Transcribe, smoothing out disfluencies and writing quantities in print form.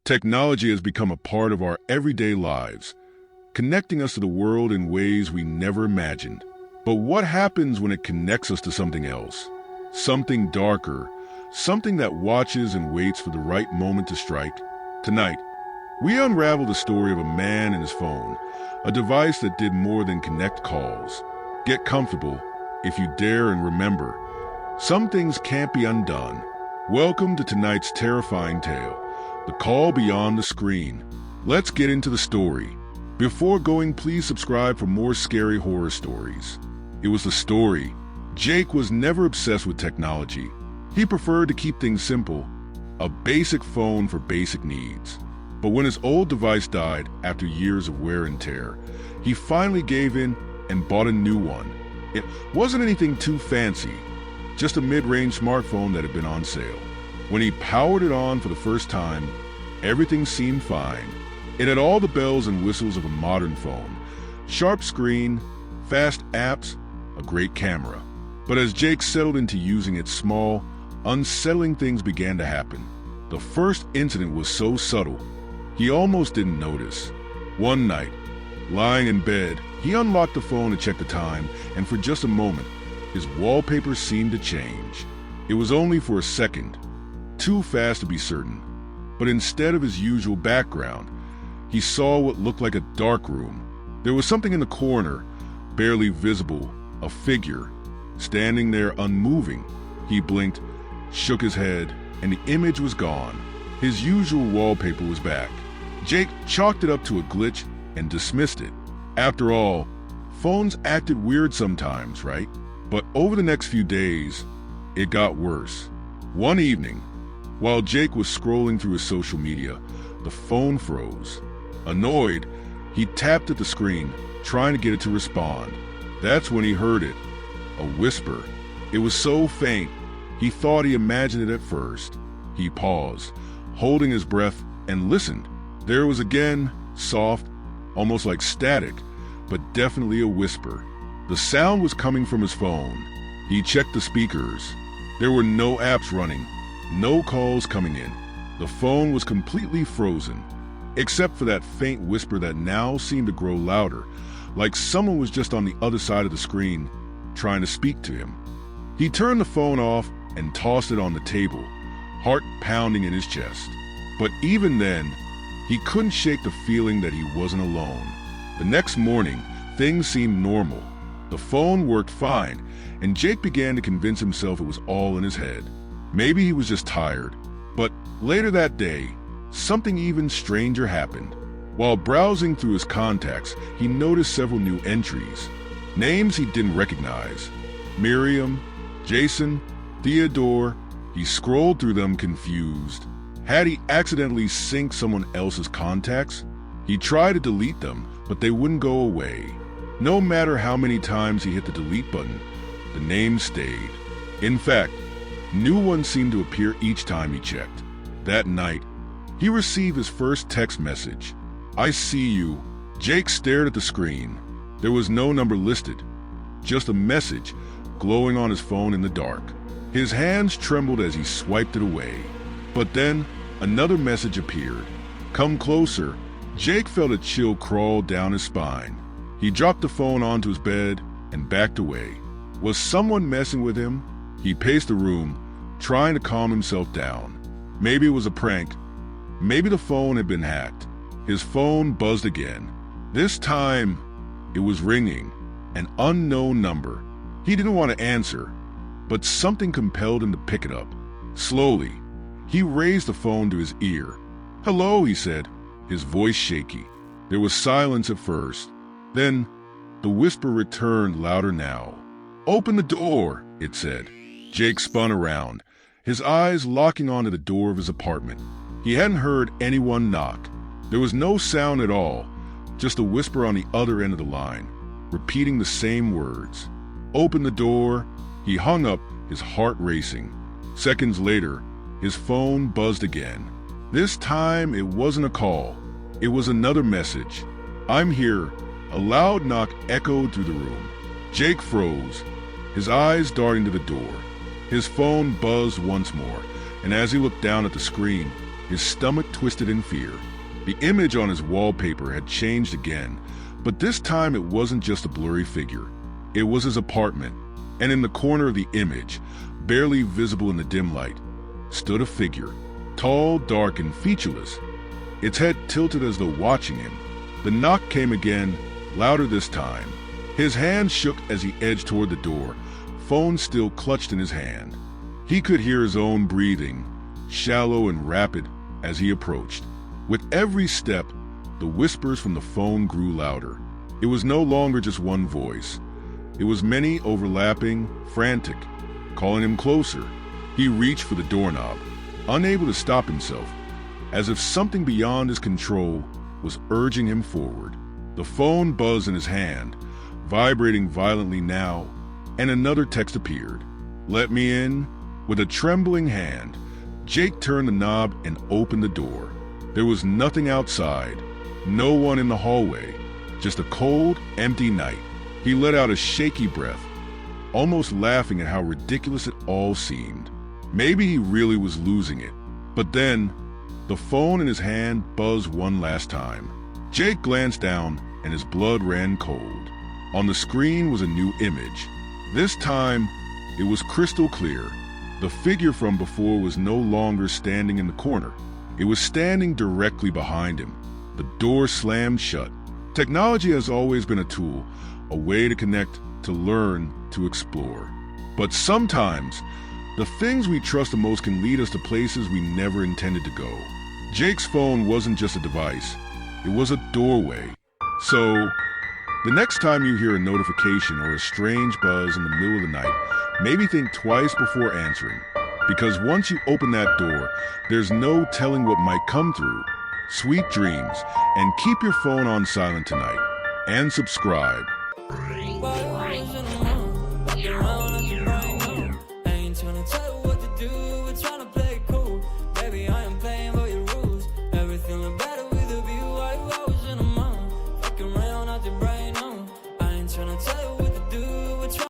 Technology has become a part of our everyday lives, connecting us to the world in ways we never imagined. But what happens when it connects us to something else? Something darker, something that watches and waits for the right moment to strike? Tonight, we unravel the story of a man and his phone, a device that did more than connect calls. Get comfortable, if you dare, and remember, some things can't be undone. Welcome to tonight's terrifying tale, The Call Beyond the Screen. Let's get into the story. Before going, please subscribe for more scary horror stories. It was the story. Jake was never obsessed with technology. He preferred to keep things simple, a basic phone for basic needs. But when his old device died after years of wear and tear, he finally gave in and bought a new one. It wasn't anything too fancy, just a mid-range smartphone that had been on sale. When he powered it on for the first time, everything seemed fine. It had all the bells and whistles of a modern phone. Sharp screen, fast apps, a great camera. But as Jake settled into using it, small, unsettling things began to happen. The first incident was so subtle, he almost didn't notice. One night, lying in bed, he unlocked the phone to check the time, and for just a moment, his wallpaper seemed to change. It was only for a second, too fast to be certain. But instead of his usual background, he saw what looked like a dark room. There was something in the corner, barely visible, a figure, standing there unmoving. He blinked, shook his head, and the image was gone. His usual wallpaper was back. Jake chalked it up to a glitch and dismissed it. After all, phones acted weird sometimes, right? But over the next few days, it got worse. One evening, while Jake was scrolling through his social media, the phone froze. Annoyed, he tapped at the screen, trying to get it to respond. That's when he heard it, a whisper. It was so faint, he thought he imagined it at first. He paused, holding his breath, and listened. There was again, soft, almost like static, but definitely a whisper. The sound was coming from his phone. He checked the speakers. There were no apps running, no calls coming in. The phone was completely frozen, except for that faint whisper that now seemed to grow louder, like someone was just on the other side of the screen, trying to speak to him. He turned the phone off and tossed it on the table, heart pounding in his chest. But even then, he couldn't shake the feeling that he wasn't alone. The next morning, things seemed normal. The phone worked fine, and Jake began to convince himself it was all in his head. Maybe he was just tired. But later that day, something even stranger happened. While browsing through his contacts, he noticed several new entries. Names he didn't recognize. Miriam, Jason, Theodore. He scrolled through them confused. Had he accidentally synced someone else's contacts? He tried to delete them, but they wouldn't go away. No matter how many times he hit the delete button, the names stayed. In fact, new ones seemed to appear each time he checked. That night, he received his first text message. "I see you." Jake stared at the screen. There was no number listed, just a message glowing on his phone in the dark. His hands trembled as he swiped it away. But then, another message appeared. "Come closer." Jake felt a chill crawl down his spine. He dropped the phone onto his bed and backed away. Was someone messing with him? He paced the room, trying to calm himself down. Maybe it was a prank. Maybe the phone had been hacked. His phone buzzed again. This time, it was ringing, an unknown number. He didn't want to answer, but something compelled him to pick it up. Slowly, he raised the phone to his ear. "Hello," he said, his voice shaky. There was silence at first. Then, the whisper returned louder now. "Open the door," it said. Jake spun around, his eyes locking onto the door of his apartment. He hadn't heard anyone knock. There was no sound at all, just a whisper on the other end of the line, repeating the same words. "Open the door." He hung up, his heart racing. Seconds later, his phone buzzed again. This time, it wasn't a call. It was another message. "I'm here." A loud knock echoed through the room. Jake froze, his eyes darting to the door. His phone buzzed once more, and as he looked down at the screen, his stomach twisted in fear. The image on his wallpaper had changed again, but this time it wasn't just a blurry figure. It was his apartment, and in the corner of the image, barely visible in the dim light, stood a figure, tall, dark, and featureless, its head tilted as though watching him. The knock came again, louder this time. His hand shook as he edged toward the door, phone still clutched in his hand. He could hear his own breathing, shallow and rapid, as he approached. With every step, the whispers from the phone grew louder. It was no longer just one voice. It was many, overlapping, frantic, calling him closer. He reached for the doorknob, unable to stop himself, as if something beyond his control was urging him forward. The phone buzzed in his hand, vibrating violently now, and another text appeared. "Let me in." With a trembling hand, Jake turned the knob and opened the door. There was nothing outside, no one in the hallway, just a cold, empty night. He let out a shaky breath, almost laughing at how ridiculous it all seemed. Maybe he really was losing it. But then, the phone in his hand buzzed one last time. Jake glanced down, and his blood ran cold. On the screen was a new image. This time, it was crystal clear. The figure from before was no longer standing in the corner. It was standing directly behind him. The door slammed shut. Technology has always been a tool, a way to connect, to learn, to explore. But sometimes, the things we trust the most can lead us to places we never intended to go. Jake's phone wasn't just a device. It was a doorway. So, the next time you hear a notification or a strange buzz in the middle of the night, maybe think twice before answering. Because once you open that door, there's no telling what might come through. Sweet dreams, and keep your phone on silent tonight. And subscribe.